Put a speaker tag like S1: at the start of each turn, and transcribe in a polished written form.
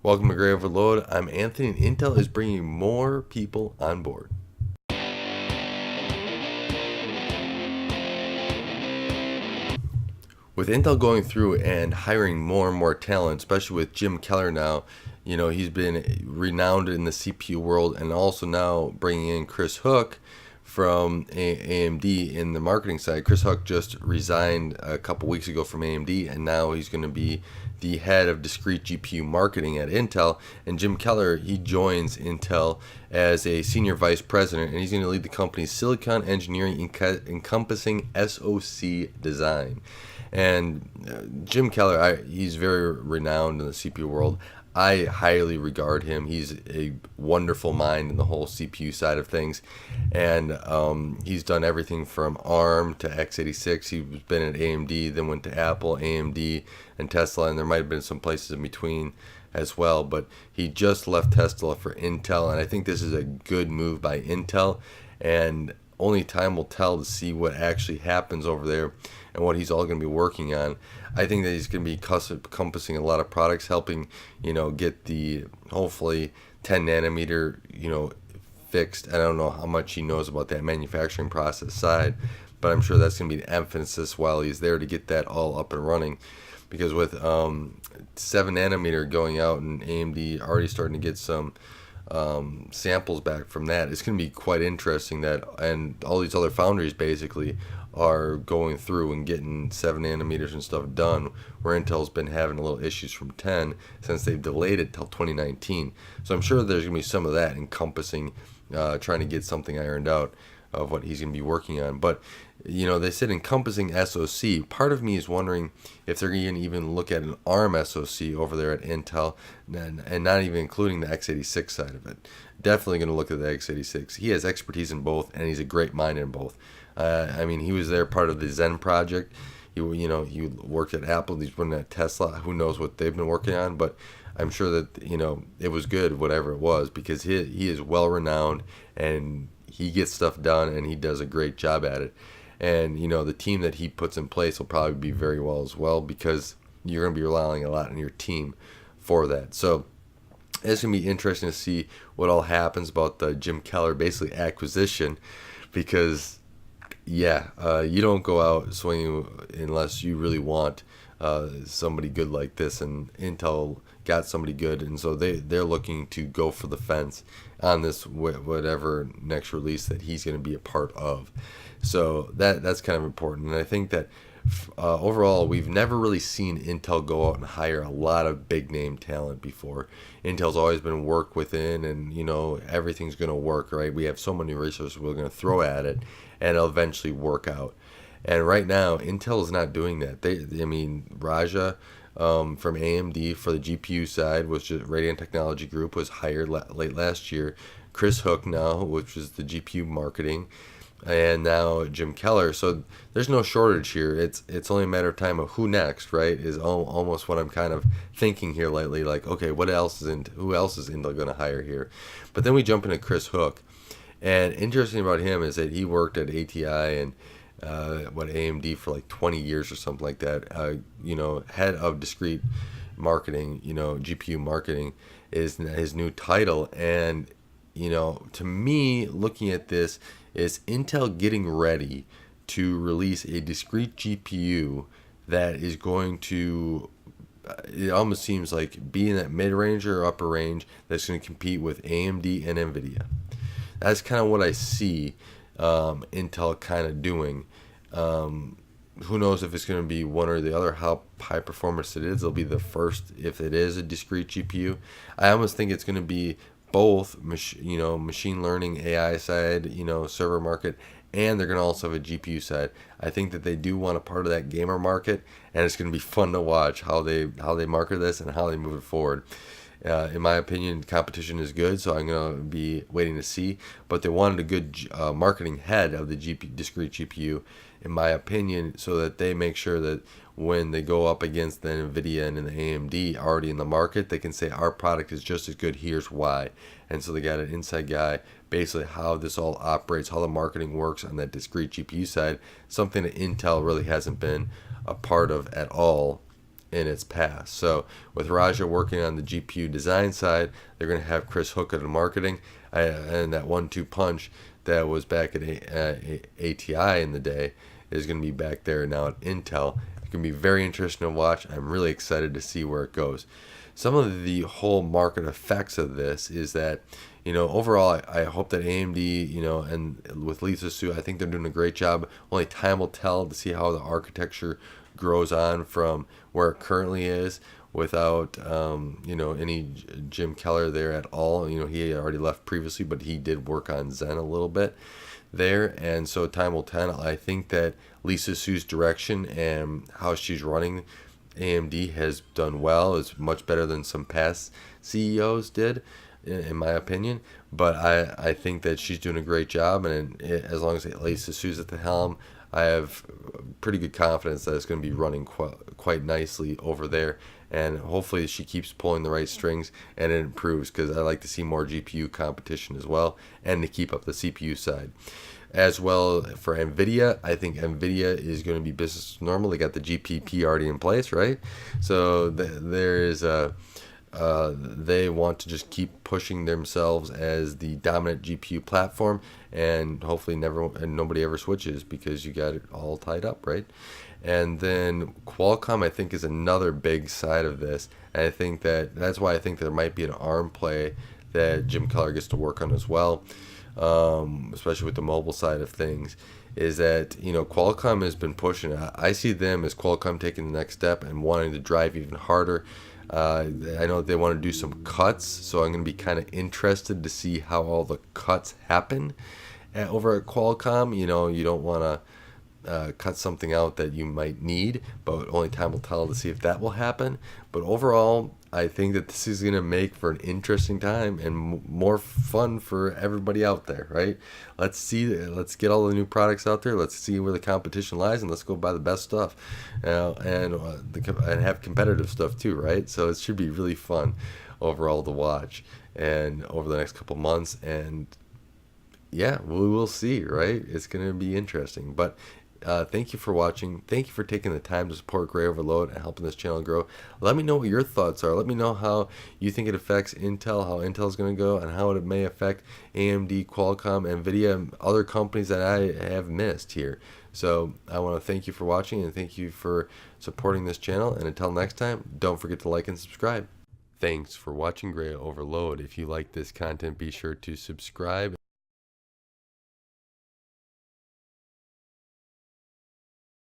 S1: Welcome to Graya Overload. I'm Anthony, and Intel is bringing more people on board. With Intel going through and hiring more and more talent, especially with Jim Keller now, he's been renowned in the CPU world, and also now bringing in Chris Hook from AMD in the marketing side. Chris Hook just resigned a couple weeks ago from AMD, and now he's going to be the head of discrete GPU marketing at Intel. And Jim Keller, he joins Intel as a senior vice president, and he's going to lead the company's silicon engineering encompassing SoC design. And Jim Keller, he's very renowned in the CPU world. I highly regard him. He's a wonderful mind in the whole CPU side of things. And he's done everything from ARM to x86. He's been at AMD, then went to Apple, AMD, and Tesla. And there might have been some places in between as well. But he just left Tesla for Intel. And I think this is a good move by Intel. And only time will tell to see what actually happens over there and what he's all going to be working on. I think that he's going to be encompassing a lot of products, helping, get the hopefully 10 nanometer, fixed. I don't know how much he knows about that manufacturing process side, but I'm sure that's going to be the emphasis while he's there to get that all up and running. Because with 7 nanometer going out and AMD already starting to get some samples back from that, it's going to be quite interesting that, and all these other foundries basically are going through and getting 7 nanometers and stuff done, where Intel's been having a little issues from 10 since they've delayed it till 2019. So I'm sure there's going to be some of that encompassing trying to get something ironed out of what he's going to be working on. But they said encompassing SoC. Part of me is wondering if they're going to even look at an ARM SoC over there at Intel, and not even including the x86 side of it. Definitely going to look at the x86. He has expertise in both, and he's a great mind in both. He was there part of the Zen project. He worked at Apple. He's been at Tesla. Who knows what they've been working on, but I'm sure that it was good, whatever it was, because he is well renowned and he gets stuff done and he does a great job at it. And the team that he puts in place will probably be very well as well, because you're going to be relying a lot on your team for that. So it's going to be interesting to see what all happens about the Jim Keller basically acquisition, because you don't go out swinging unless you really want somebody good like this, and Intel got somebody good, and so they're looking to go for the fence on this whatever next release that he's going to be a part of. So that's kind of important, and I think that overall we've never really seen Intel go out and hire a lot of big name talent before. Intel's always been work within, and everything's going to work, right? We have so many resources we're going to throw at it, and it'll eventually work out. And right now, Intel is not doing that. Raja from AMD for the GPU side, was just Radiant Technology Group, was hired late last year. Chris Hook now, which is the GPU marketing, and now Jim Keller. So there's no shortage here. It's only a matter of time of who next, right? Is almost what I'm kind of thinking here lately. Like, okay, who else is Intel going to hire here? But then we jump into Chris Hook. And interesting about him is that he worked at ATI and AMD for like 20 years or something like that. Head of discrete marketing, GPU marketing is his new title. And to me, looking at this, is Intel getting ready to release a discrete GPU that is going to, it almost seems like, be in that mid-range or upper range that's going to compete with AMD and NVIDIA. That's kind of what I see Intel kind of doing. Who knows if it's going to be one or the other, how high performance it is. It'll be the first, if it is a discrete GPU. I almost think it's going to be both, machine learning, AI side, server market, and they're going to also have a GPU side. I think that they do want a part of that gamer market, and it's going to be fun to watch how they market this and how they move it forward. In my opinion, competition is good, so I'm going to be waiting to see. But they wanted a good marketing head of the discrete GPU, in my opinion, so that they make sure that when they go up against the NVIDIA and the AMD already in the market, they can say our product is just as good, here's why. And so they got an inside guy, basically how this all operates, how the marketing works on that discrete GPU side, something that Intel really hasn't been a part of at all in its past. So with Raja working on the GPU design side, they're going to have Chris Hook at the marketing, and that 1-2 punch that was back at ATI in the day is going to be back there now at Intel. It's going to be very interesting to watch. I'm really excited to see where it goes. Some of the whole market effects of this is that, overall, I hope that AMD, and with Lisa Su, I think they're doing a great job. Only time will tell to see how the architecture grows on from where it currently is without, any Jim Keller there at all. He had already left previously, but he did work on Zen a little bit there, and so time will tell. I think that Lisa Su's direction and how she's running AMD has done well. It's much better than some past CEOs did, in my opinion. But I think that she's doing a great job, and as long as Lisa Su's at the helm, I have pretty good confidence that it's going to be running quite nicely over there. And hopefully she keeps pulling the right strings and it improves, because I like to see more GPU competition as well, and to keep up the CPU side. As well for NVIDIA, I think NVIDIA is going to be business normal. They got the GPP already in place, right? So there is they want to just keep pushing themselves as the dominant GPU platform, and hopefully nobody ever switches, because you got it all tied up, right? And then Qualcomm, I think, is another big side of this, and I think that's why I think there might be an ARM play that Jim Keller gets to work on as well. Especially with the mobile side of things, is that Qualcomm has been pushing. I see them as Qualcomm taking the next step and wanting to drive even harder. I know they want to do some cuts, so I'm going to be kind of interested to see how all the cuts happen over at Qualcomm. You don't want to cut something out that you might need, but only time will tell to see if that will happen. But overall, I think that this is going to make for an interesting time and more fun for everybody out there, right? Let's get all the new products out there. Let's see where the competition lies, and let's go buy the best stuff, and have competitive stuff too, right? So it should be really fun overall to watch, and over the next couple months, and yeah, we will see, right? It's going to be interesting, but thank you for watching. Thank you for taking the time to support Graya Overload and helping this channel grow. Let me know what your thoughts are. Let me know how you think it affects Intel, how Intel is going to go, and how it may affect AMD, Qualcomm, NVIDIA, and other companies that I have missed here. So I want to thank you for watching, and thank you for supporting this channel. And until next time, don't forget to like and subscribe. Thanks for watching Graya Overload. If you like this content, be sure to subscribe.